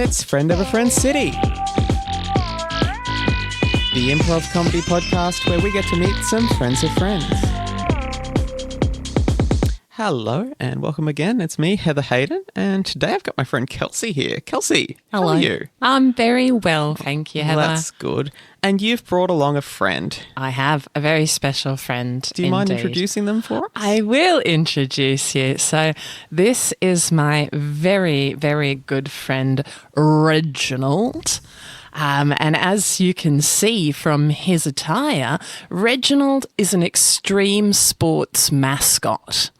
It's Friend of a Friend City, the improv comedy podcast where we get to meet some friends of friends. Hello and welcome again. It's me, Heather Hayden, and today I've got my friend Kelsey here. Kelsey, how are you? I'm very well, thank you, Heather. Well, that's good. And you've brought along a friend. I have a very special friend. Do you mind introducing them for us? I will introduce you. So this is my very, very good friend, Reginald. And as you can see from his attire, Reginald is an extreme sports mascot.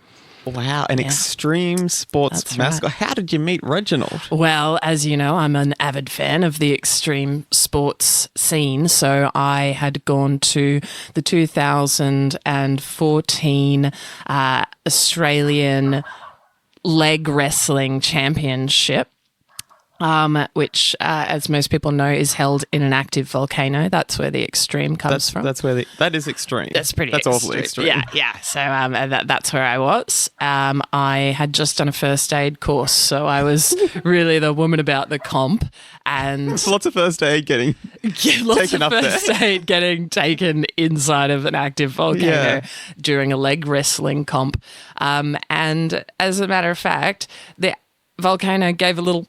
Wow, an extreme sports mascot. Right. How did you meet Reginald? Well, as you know, I'm an avid fan of the extreme sports scene. So I had gone to the 2014 Australian leg wrestling championship. Which, as most people know, is held in an active volcano. That's where the extreme comes from. That is extreme. That's awfully extreme. Yeah. So that's where I was. I had just done a first aid course, so I was really the woman about the comp. And lots of first aid getting taken up there. Lots of first aid getting taken inside of an active volcano during a leg wrestling comp. And as a matter of fact, the volcano gave a little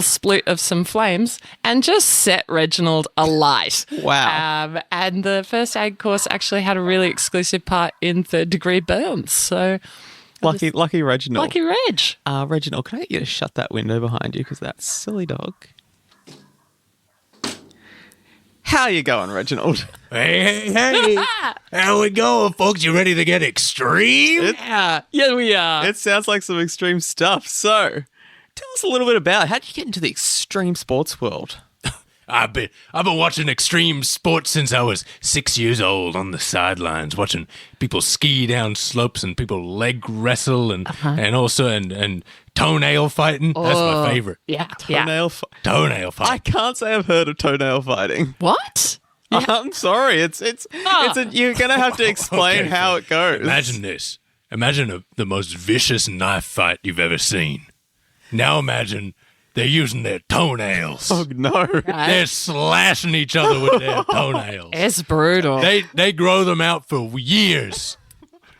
split of some flames and just set Reginald alight. Wow. And the first aid course actually had a really exclusive part in third-degree burns. So lucky Reginald. Lucky Reg. Reginald, can I get you to shut that window behind you because that silly dog. How you going, Reginald? Hey. How we going, folks? You ready to get extreme? Yeah, we are. It sounds like some extreme stuff. So tell us a little bit about how did you get into the extreme sports world? I've been watching extreme sports since I was 6 years old on the sidelines, watching people ski down slopes and people leg wrestle and also toenail fighting. That's my favorite. Yeah. Toenail fighting. I can't say I've heard of toenail fighting. What? Yeah. I'm sorry. You're gonna have to explain how it goes. Imagine this. Imagine the most vicious knife fight you've ever seen. Now imagine they're using their toenails. Oh, no. They're slashing each other with their toenails. It's brutal. They grow them out for years.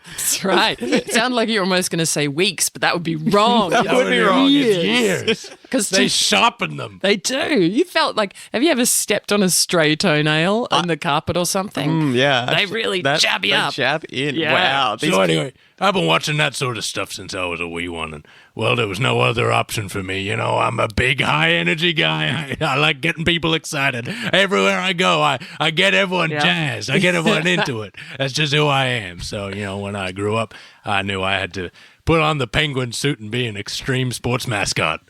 That's right. It sounded like you were almost going to say weeks, but that would be wrong. That would be wrong. It's years. Because they sharpen them. They do. You felt like, have you ever stepped on a stray toenail on the carpet or something? Yeah. They really jab you up. Jab in. Yeah. Wow. So anyway, I've been watching that sort of stuff since I was a wee one. And, well, there was no other option for me. You know, I'm a big, high-energy guy. I like getting people excited. Everywhere I go, I get everyone jazzed. I get everyone into it. That's just who I am. So, you know, when I grew up, I knew I had to put on the penguin suit and be an extreme sports mascot.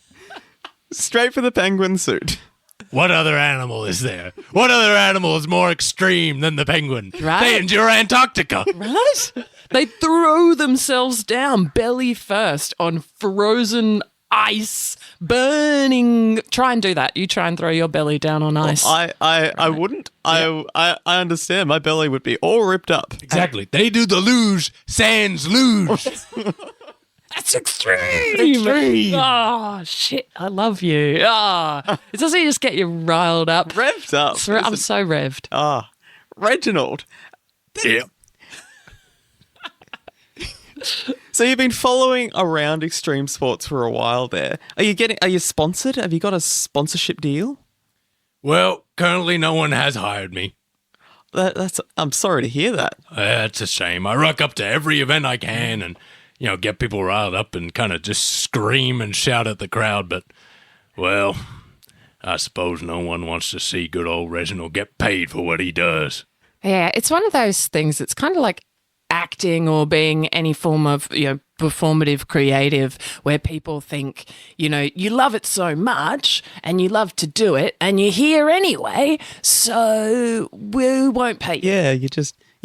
Straight for the penguin suit. What other animal is there? What other animal is more extreme than the penguin? Right. They endure Antarctica. Right? They throw themselves down belly first on frozen ice, burning. Try and do that. You try and throw your belly down on ice. I wouldn't. Yeah. I understand. My belly would be all ripped up. Exactly. They do the luge, sans luge. That's extreme. Oh, shit. I love you. It doesn't just get you riled up. Revved up. I'm so revved. Reginald. Yeah. So you've been following around extreme sports for a while there. Are you sponsored? Have you got a sponsorship deal? Well, currently no one has hired me. I'm sorry to hear that. That's a shame. I rock up to every event I can and, you know, get people riled up and kind of just scream and shout at the crowd. But, well, I suppose no one wants to see good old Reginald get paid for what he does. Yeah, it's one of those things that's kind of like acting or being any form of, you know, performative creative where people think, you know, you love it so much and you love to do it and you're here anyway, so we won't pay you. Yeah, you're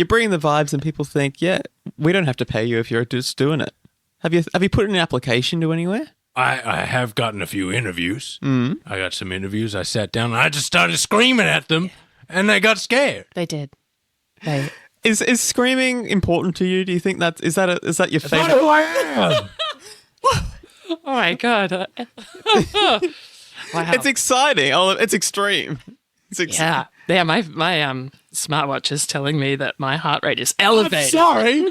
bringing the vibes and people think, yeah, we don't have to pay you if you're just doing it. Have you put in an application to anywhere? I have gotten a few interviews. I got some interviews. I sat down and I just started screaming at them and they got scared. They did. Is screaming important to you? Do you think is that your favorite? That's not who I am. Oh my God. Wow. It's exciting. Oh, it's extreme. It's Yeah. Yeah, my smartwatch is telling me that my heart rate is elevated. Sorry.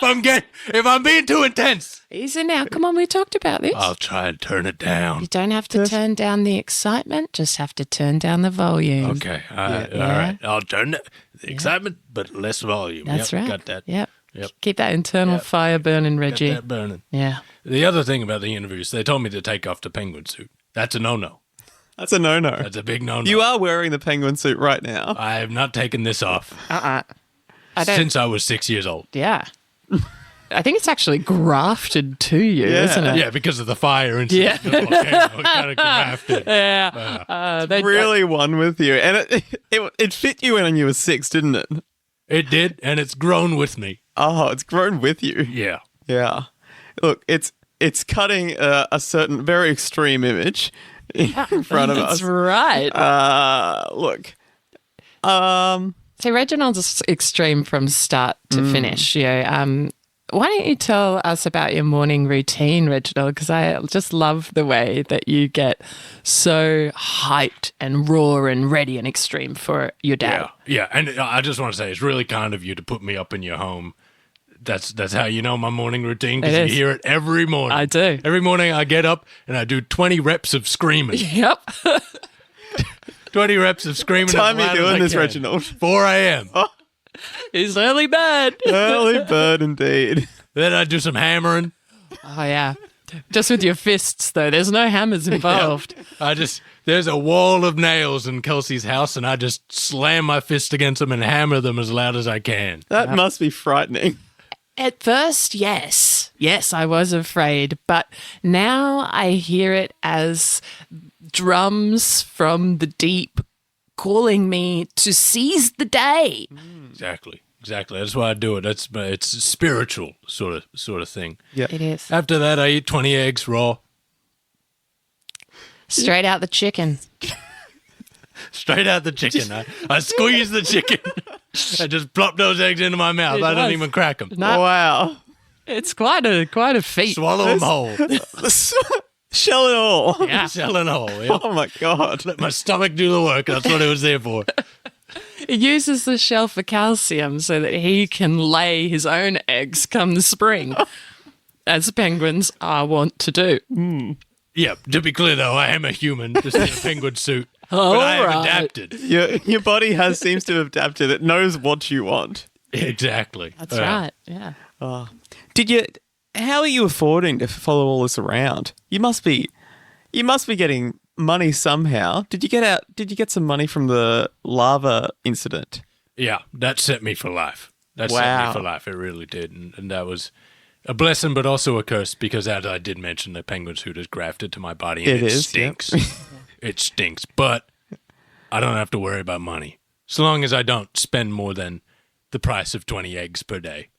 if I'm being too intense, Easy now. Come on, we talked about this. I'll try and turn it down. You don't have to turn down the excitement, just have to turn down the volume. Okay. All right. I'll turn the excitement, but less volume. That's Yep, right. Got that. Yep. Yep. Keep that internal fire burning, Reggie. Got that burning. Yeah. The other thing about the interviews, they told me to take off the penguin suit. That's a no-no. That's a no-no. That's a big no-no. You are wearing the penguin suit right now. I have not taken this off I don't. since I was 6 years old. Yeah. I think it's actually grafted to you, Yeah. isn't it? Yeah, because of the fire incident. Yeah. Okay, kind of grafted. Yeah. Really one with you. And it fit you when you were 6, didn't it? It did, and it's grown with me. Oh, it's grown with you. Yeah. Yeah. Look, it's cutting a certain very extreme image in front of That's us. right. Look. So Reginald's extreme from start to finish. Why don't you tell us about your morning routine, Reginald? Because I just love the way that you get so hyped and raw and ready and extreme for your day. Yeah. And I just want to say, it's really kind of you to put me up in your home. That's how you know my morning routine, because It you is. hear it every morning. I do. Every morning I get up and I do 20 reps of screaming. Yep. 20 reps of screaming. Time as you loud as doing I this, can. Reginald? 4 a.m. He's early bird. Early bird indeed. Then I do some hammering. Oh, yeah. Just with your fists, though. There's no hammers involved. There's a wall of nails in Kelsey's house, and I just slam my fist against them and hammer them as loud as I can. That must be frightening. At first, yes. Yes, I was afraid. But now I hear it as drums from the deep calling me to seize the day. Exactly. That's why I do it. It's a spiritual sort of thing. Yeah. It is. After that, I eat 20 eggs raw. Straight out the chicken. Straight out the chicken. I squeeze the chicken. I just plop those eggs into my mouth. It I don't does. even crack them. No, Wow. it's quite a feat. Swallow them whole. Shell it all. Yeah. Selling whole. Yeah. Oh my God. Let my stomach do the work. That's what it was there for. He uses the shell for calcium so that he can lay his own eggs come the spring, as penguins are wont to do. Yeah, to be clear though, I am a human, just in a penguin suit. All but I have right. adapted. Your body seems to have adapted. It knows what you want. Exactly. That's right. Yeah. How are you affording to follow all this around? You must be getting money somehow. Did you get some money from the lava incident? Yeah, that set me for life. That Wow. set me for life. It really did. And that was a blessing, but also a curse, because as I did mention, the penguin suit is grafted to my body and It is, stinks. It stinks. But I don't have to worry about money. So long as I don't spend more than the price of 20 eggs per day.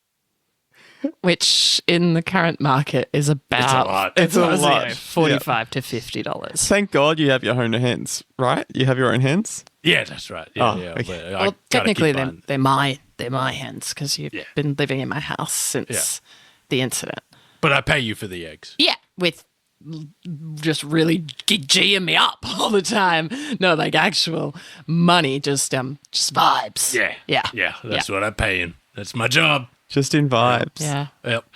Which in the current market is about lot. It's a lot. $45 to $50. Thank God you have your own hens, right? You have your own hens? Yeah, that's right. Yeah, Oh, yeah. okay. But I Well, gotta technically keep they're buying. they're my hens because you've Yeah. been living in my house since the incident. But I pay you for the eggs. Yeah, with just really G'ing me up all the time. No, like actual money, just vibes. Yeah. Yeah. Yeah, that's what I pay in. That's my job. Just in vibes. Yeah. Yep.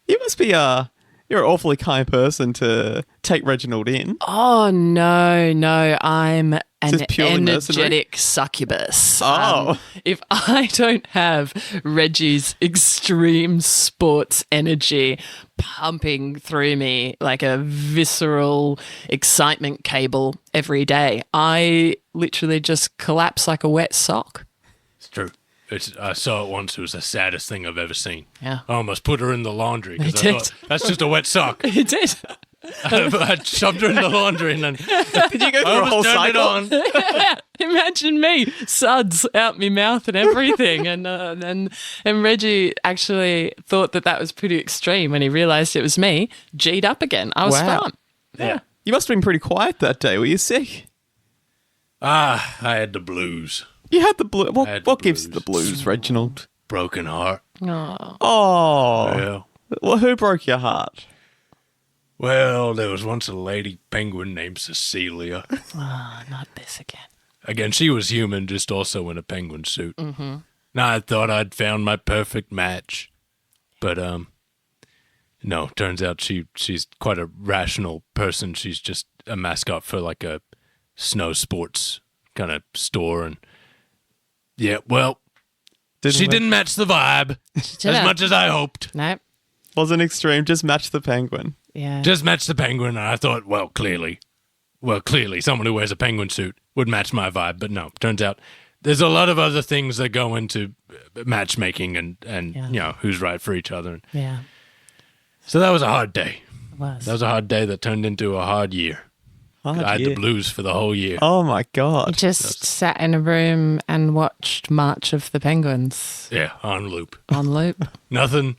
You must be you're an awfully kind person to take Reginald in. Oh no, I'm an Just purely mercenary? energetic succubus. Oh. If I don't have Reggie's extreme sports energy pumping through me like a visceral excitement cable every day, I literally just collapse like a wet sock. It's true. I saw it once. It was the saddest thing I've ever seen. Yeah. I almost put her in the laundry You because I did. thought, that's just a wet sock. It did. I shoved her in the laundry and then Did you go through I a whole almost turned cycle? it on. Imagine me, suds out my mouth and everything, and Reggie actually thought that was pretty extreme when he realised it was me. G'd up again. I was Wow. fine. Yeah. You must have been pretty quiet that day. Were you sick? I had the blues. You had the blue. I What had the gives you the blues. blues, Reginald? Broken heart. Oh. Oh. Yeah. Well, who broke your heart? Well, there was once a lady penguin named Cecilia. Oh, not this again. Again, she was human, just also in a penguin suit. Mm-hmm. Now, I thought I'd found my perfect match. But, no, turns out she's quite a rational person. She's just a mascot for, like, a snow sports kind of store. And, yeah, well, she didn't match the vibe as much as I hoped. Nope. Wasn't extreme, just match the penguin. Yeah. Just match the penguin, and I thought, clearly, someone who wears a penguin suit would match my vibe. But no, turns out there's a lot of other things that go into matchmaking and you know, who's right for each other. Yeah. So that was a hard day. It was. That was a hard day that turned into a hard year. I had the blues for the whole year. Oh my You God. just sat in a room and watched March of the Penguins Yeah, on loop. on loop. Nothing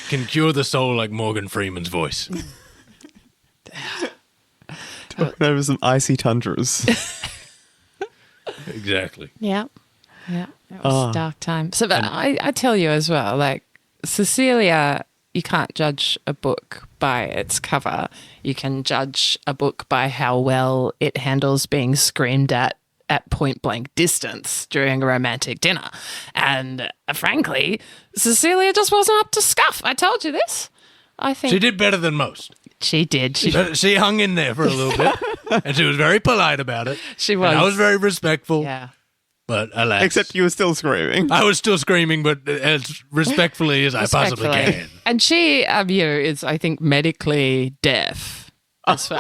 can cure the soul like Morgan Freeman's voice. Talking over some icy tundras. Exactly. Yeah. Yeah. It was a dark time. So but I tell you as well, like Cecilia, you can't judge a book by its cover. You can judge a book by how well it handles being screamed at point blank distance during a romantic dinner. And frankly, Cecilia just wasn't up to scuff. I told you this. I think She did better than most. she did. She hung in there for a little bit, and she was very polite about it. She was. And I was very respectful, Yeah. but alas. Except you were still screaming. I was still screaming, but as respectfully as I possibly Respectfully. can. And she, is, I think, medically deaf. So,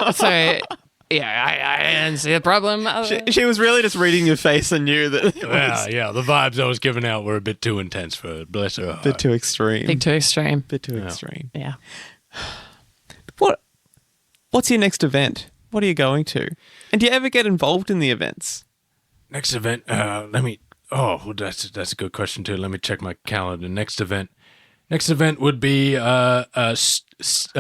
yeah, I didn't see a problem. She was really just reading your face and knew that it was Yeah, the vibes I was giving out were a bit too intense for her. Bless her a heart. bit too extreme. Big too extreme. bit too extreme. Yeah. What's your next event? What are you going to? And do you ever get involved in the events? Next event, let me. Oh, well, that's a good question too. Let me check my calendar. Next event would be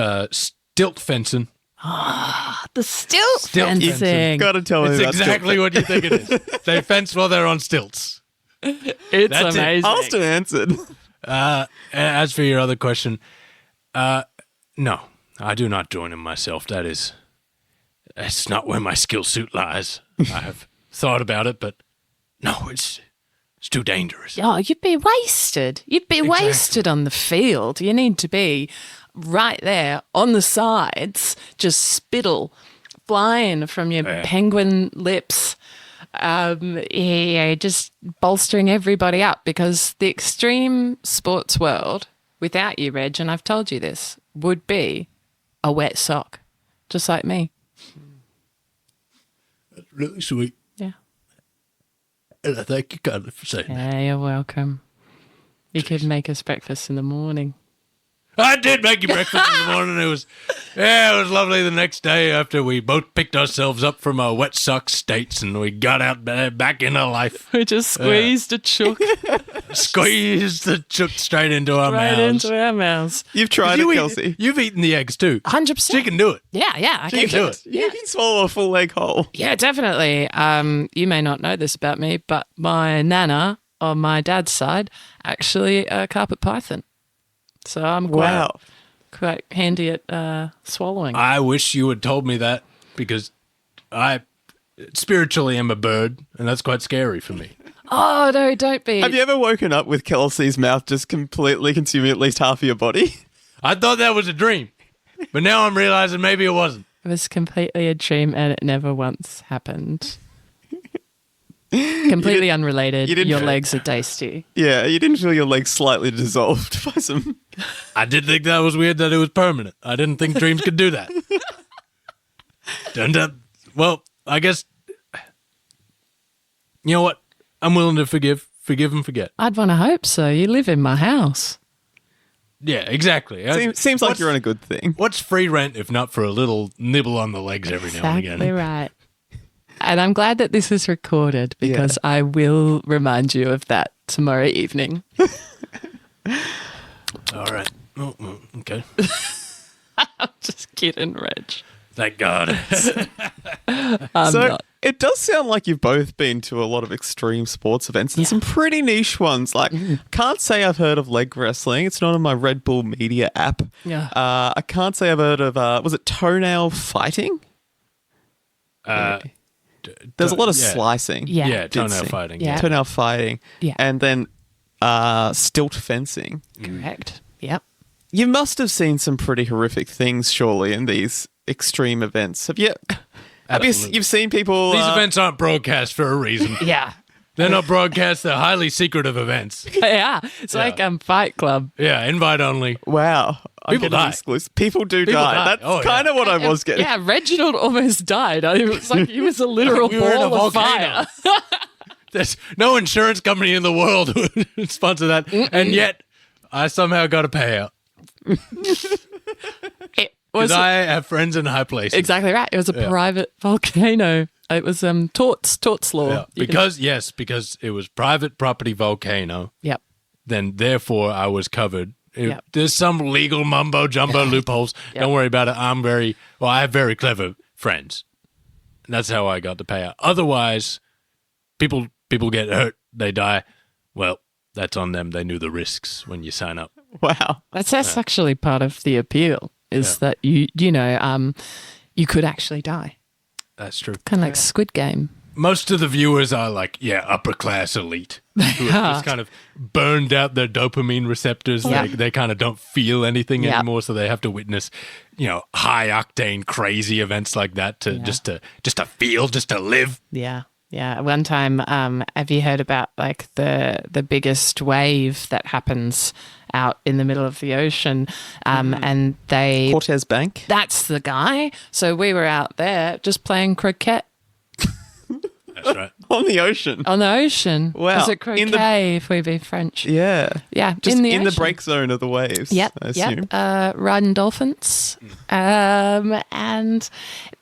stilt fencing. The stilt fencing. Gotta tell me It's about exactly what you think it is. They fence while they're on stilts. It's That's it. amazing. Austin answered. As for your other question, no, I do not join him myself. That's not where my skill suit lies. I have thought about it, but no, it's too dangerous. Oh, you'd be wasted. You'd be wasted on the field. You need to be right there on the sides, just spittle flying from your penguin lips. Just bolstering everybody up, because the extreme sports world, without you, Reg, and I've told you this, would be a wet sock, just like me. That's really sweet. Yeah. And I thank you kindly for saying that. Yeah, you're welcome. You could make us breakfast in the morning. I did make you breakfast in the morning. It was lovely the next day after we both picked ourselves up from our wet sock states and we got out back into life. We just squeezed a chook Squeezed the chook straight into our right mouths. into our mouths. You've tried it, Kelsey. You've eaten the eggs too. 100%. She can do it. Yeah, I She can do it. You can swallow a full egg whole. Yeah, definitely. You may not know this about me, but my nana on my dad's side actually a carpet python. So I'm quite handy at swallowing. I wish you had told me that, because I spiritually am a bird, and that's quite scary for me. Oh, no, don't be. Have you ever woken up with Kelsey's mouth just completely consuming at least half of your body? I thought that was a dream, but now I'm realizing maybe it wasn't. It was completely a dream and it never once happened. Completely unrelated. you didn't- Your legs are tasty. Yeah, you didn't feel your legs slightly dissolved by some... I did think that was weird that it was permanent. I didn't think dreams could do that. Turned out, well, I guess, you know what? I'm willing to forgive and forget. I'd want to hope so. You live in my house. Yeah, exactly. Seems like you're on a good thing. What's free rent if not for a little nibble on the legs every now and Exactly again? right. And I'm glad that this is recorded, because I will remind you of that tomorrow evening. All right. Oh, okay. I'm just kidding, Reg. Thank God. I'm So- not. It does sound like you've both been to a lot of extreme sports events and some pretty niche ones. Like, can't say I've heard of leg wrestling. It's not on my Red Bull Media app. Yeah. I can't say I've heard of, was it toenail fighting? There's a lot of slicing. Yeah. Yeah, toenail Did see. fighting. Yeah. Toenail fighting. Yeah. And then stilt fencing. Correct. Yep. You must have seen some pretty horrific things, surely, in these extreme events. Have you? Absolutely. You've seen people. These events aren't broadcast for a reason. Yeah. They're not broadcast. They're highly secretive events. Yeah. It's like Fight Club. Yeah, invite only. Wow. People die. Exclusive. People do People die. die. That's Oh, kind of what I was getting. Yeah, Reginald almost died. It was like he was a literal We were in a ball of volcano. fire. There's no insurance company in the world who would sponsor that. And yet, I somehow got a payout. It was Because I have friends in high places. exactly right. It was a private volcano. It was torts law. Yeah. Because it was private property volcano. Yep. Then therefore I was covered. Yep. There's some legal mumbo jumbo loopholes. Yep. Don't worry about it. I have very clever friends. And that's how I got the payout. Otherwise, people get hurt, they die. Well, that's on them. They knew the risks when you sign up. Wow. That's actually part of the appeal is that you could actually die. That's true. Kind of like Squid Game. Most of the viewers are like, upper class elite who have just kind of burned out their dopamine receptors. Yeah. They kind of don't feel anything Yeah. anymore, so they have to witness, high octane, crazy events like that to just to feel, just to live. Yeah. Yeah. One time, have you heard about like the biggest wave that happens out in the middle of the ocean? And they Cortez Bank. that's the guy. So we were out there just playing croquet That's right. On the ocean. on the ocean. Wow. Is it croquet if we be French? Yeah. Yeah. Just in the ocean. break zone of the waves. Yep, I assume. riding dolphins. And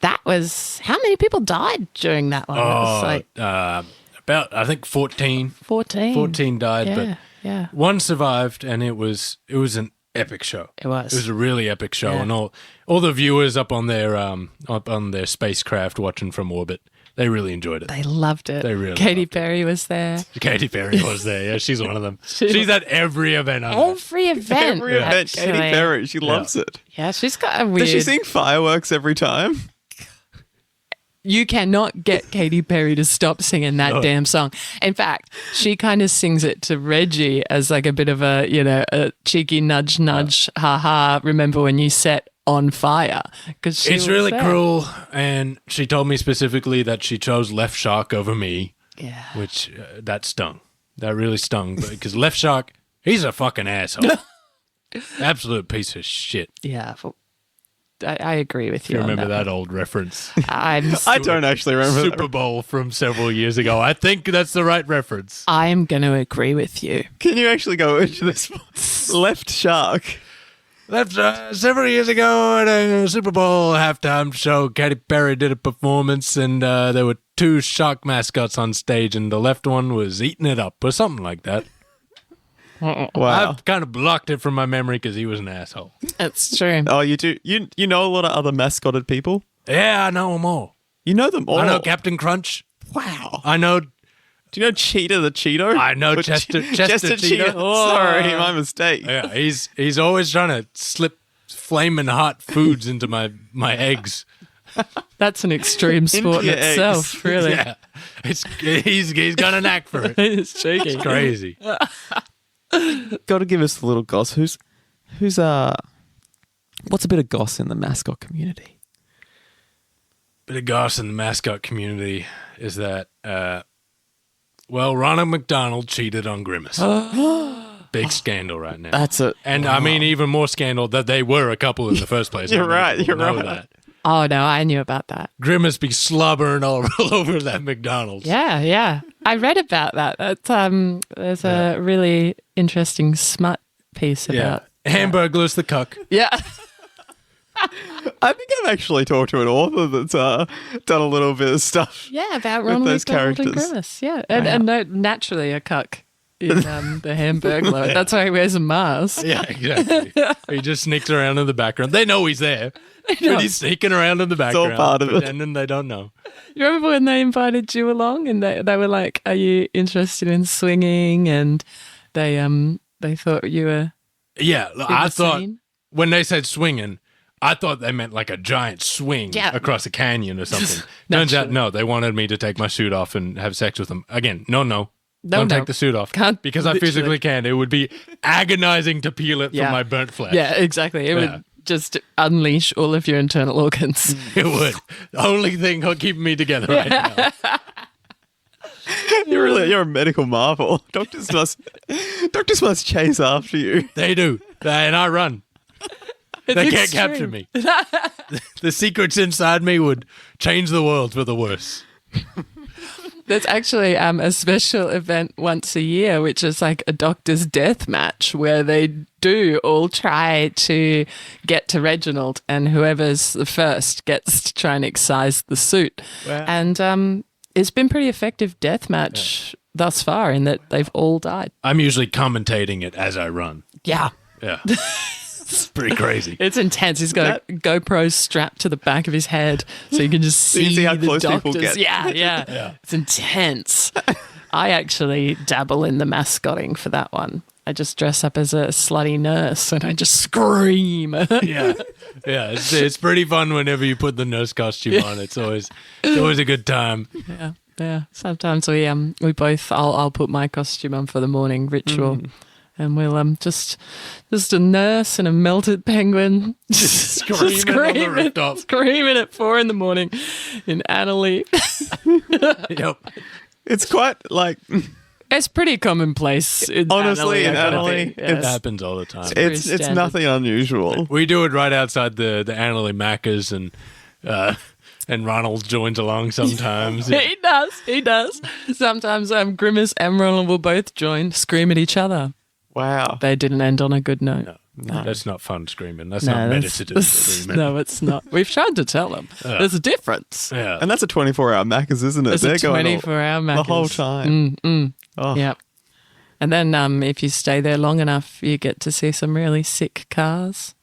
that was, how many people died during that one? It was like About, I think 14. 14. 14 died, Yeah, but yeah. one survived, and it was an epic show. It was. It was a really epic show, Yeah. and all the viewers up on their spacecraft watching from orbit, they really enjoyed it. They loved it. They really Katy loved it. Perry was there. Katy Perry was there. Yeah, she's one of them. She's at every event. Every event. Every event, actually. Katy Perry, she loves it. Yeah, she's got a weird... Does she sing fireworks every time? You cannot get Katy Perry to stop singing that damn song. In fact, she kind of sings it to Reggie as like a bit of a, a cheeky nudge, ha. Remember when you set on fire? Because It's really cruel, and she told me specifically that she chose Left Shark over me, Yeah. which that stung. That really stung, because Left Shark, he's a fucking asshole. Absolute piece of shit. Yeah. I agree with you. You on remember that that old reference? I don't actually remember Super that. Bowl from several years ago. I think that's the right reference. I'm going to agree with you. Can you actually go into this left shark? That's several years ago at a Super Bowl halftime show. Katy Perry did a performance, and there were two shark mascots on stage, and the left one was eating it up or something like that. Wow. I've kind of blocked it from my memory because he was an asshole. That's true. Oh, you do? You know a lot of other mascotted people? Yeah, I know them all. You know them all? I know Captain Crunch. Wow. I know. Do you know Cheetah the Cheeto? I know Or Chester Cheetah. Cheetah. Sorry, my mistake. Yeah, he's always trying to slip flaming hot foods into my eggs. That's an extreme sport in your itself, eggs. really. Yeah, he's got a knack for it. It's cheeky. It's crazy. Got to give us a little goss. Who's what's a bit of goss in the mascot community? Bit of goss in the mascot community is that, Ronald McDonald cheated on Grimace. Big scandal right now. That's it. And I mean, even more scandal that they were a couple in the first place. You're I don't know if right, people you're know right. that. Oh, no, I knew about that. Grimace be slobbering all over that McDonald's. Yeah. I read about that. That's, there's a really interesting smut piece about Hamburglar's the cuck. Yeah. I think I've actually talked to an author that's done a little bit of stuff. Yeah, about With Ronald those McDonald and characters. Grimace. Yeah. And no, naturally a cuck. in the Hamburglar. That's why he wears a mask. Yeah, exactly. He just sneaks around in the background. They know he's there, but he's sneaking around in the background, part of it. pretending they don't know. You remember when they invited you along and they were like, "Are you interested in swinging?" And they thought you were. Yeah, in I the thought scene. when they said swinging, I thought they meant like a giant swing across a canyon or something. Turns out, no, they wanted me to take my suit off and have sex with them. Again, no. Don't take the suit off. Can't because I physically can. It would be agonizing to peel it from my burnt flesh. Yeah, exactly. It would just unleash all of your internal organs. It would. The only thing keeping me together right now. You're a medical marvel. Doctors must chase after you. They do. And I run. They can't extreme. capture me. The secrets inside me would change the world for the worse. There's actually a special event once a year, which is like a doctor's death match where they do all try to get to Reginald, and whoever's the first gets to try and excise the suit. Wow. And it's been pretty effective death match thus far in that they've all died. I'm usually commentating it as I run. Yeah. Yeah. It's pretty crazy. It's intense. He's got a GoPro strapped to the back of his head so you can just see, how the close people doctors. get. Yeah. It's intense. I actually dabble in the mascotting for that one. I just dress up as a slutty nurse and I just scream. Yeah. It's pretty fun whenever you put the nurse costume on. It's always a good time. Yeah. Sometimes we both. I'll put my costume on for the morning ritual. And we'll just a nurse and a melted penguin Screaming on the rooftop. screaming at 4 a.m. in Annalee. Yep. It's quite like It's pretty commonplace. honestly in I gotta Annalee, be. It happens all the time. Pretty it's standard. nothing unusual. We do it right outside the Annalee Macca's, and Ronald joins along sometimes. He does. Sometimes Grimace and Ronald will both join, scream at each other. Wow. They didn't end on a good note. No, that's not fun screaming. That's not meditative screaming. No, it's not. We've tried to tell them. There's a difference. Yeah. And that's a 24-hour Macca's, isn't it? There's They're a going all- 24-hour the Macca's. whole time. Oh. Yep. And then if you stay there long enough, you get to see some really sick cars.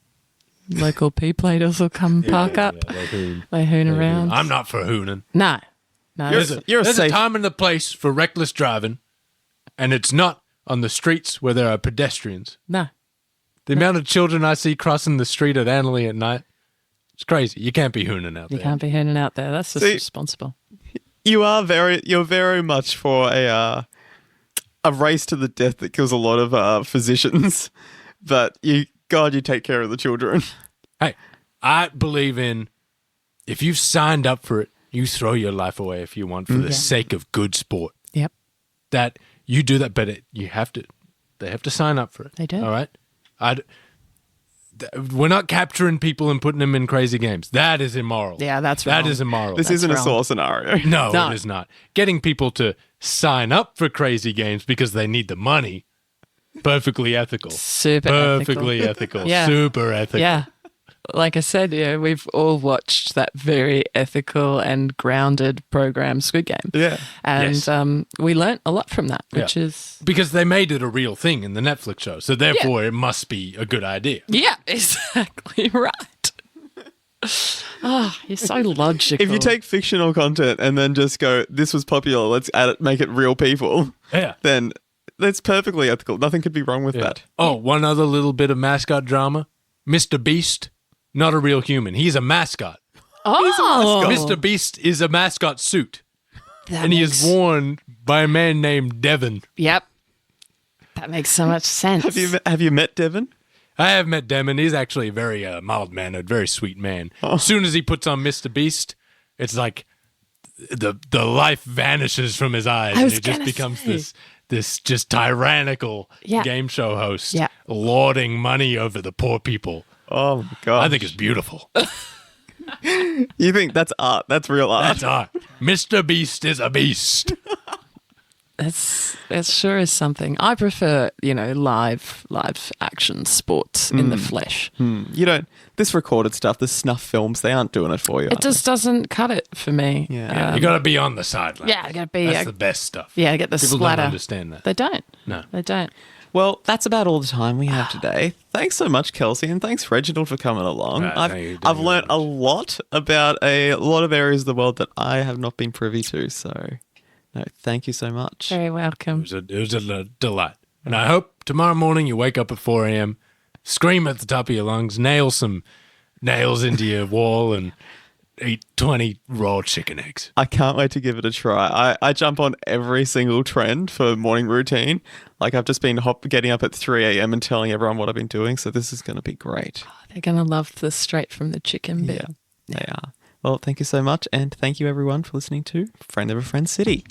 Local P-platers will come park up. They hoon around. I'm not for hooning. No. There's a safe- time and a place for reckless driving, and it's not on the streets where there are pedestrians. No. The amount of children I see crossing the street at Annalee at night, it's crazy. You can't be hooning out You there. can't be hooning out there. That's just See- responsible. You're very much for a race to the death that kills a lot of physicians, but you take care of the children. Hey, I believe in if you've signed up for it, you throw your life away if you want for the sake of good sport. Yep. That you do that, but they have to sign up for it. They do. All right. We're not capturing people and putting them in crazy games. That is immoral. Yeah, that's That wrong. is immoral. This isn't wrong. a Saw scenario. No, No. it is not. Getting people to sign up for crazy games because they need the money, perfectly ethical. Super Perfectly ethical. Yeah. Super ethical. Yeah. Like I said, we've all watched that very ethical and grounded program, Squid Game. Yeah. And Yes. we learnt a lot from that, which Yeah. is... Because they made it a real thing in the Netflix show, so therefore it must be a good idea. Yeah, exactly right. Oh, you're so logical. If you take fictional content and then just go, this was popular, let's add it, make it real people, Yeah. then that's perfectly ethical. Nothing could be wrong with that. Oh, one other little bit of mascot drama. Mr. Beast, not a real human. He's a mascot. Oh, Mr. Beast is a mascot suit, that and he makes- is worn by a man named Devon. Yep. That makes so much sense. Have you met Devon? I have met Devon. He's actually a very mild-mannered, very sweet man. As soon as he puts on Mr. Beast, it's like the life vanishes from his eyes, I and was he just gonna becomes say. this just tyrannical Yeah. game show host, Yeah. lording money over the poor people. Oh, my God. I think it's beautiful. You think that's art? That's real art. That's art. Mr. Beast is a beast. It sure is something. I prefer, live action sports in the flesh. You don't. This recorded stuff, the snuff films, they aren't doing it for you. It just doesn't cut it for me. Yeah. You got to be on the sideline. Yeah, I got to be. That's the best stuff. Yeah, get the People splatter. don't understand that. They don't. No. They don't. Well, that's about all the time we have today. Thanks so much, Kelsey, and thanks, Reginald, for coming along. Thank you I've very learnt a much. lot about a lot of areas of the world that I have not been privy to. So, no, thank you so much. Very welcome. It was a delight. And I hope tomorrow morning you wake up at 4 a.m., scream at the top of your lungs, nail some nails into your wall, and eat 20 raw chicken eggs. I can't wait to give it a try. I jump on every single trend for morning routine. Like I've just been getting up at 3 a.m. and telling everyone what I've been doing. So this is going to be great. They're going to love the straight from the chicken bit. Yeah, they are. Well, thank you so much. And thank you everyone for listening to Friend of a Friend City.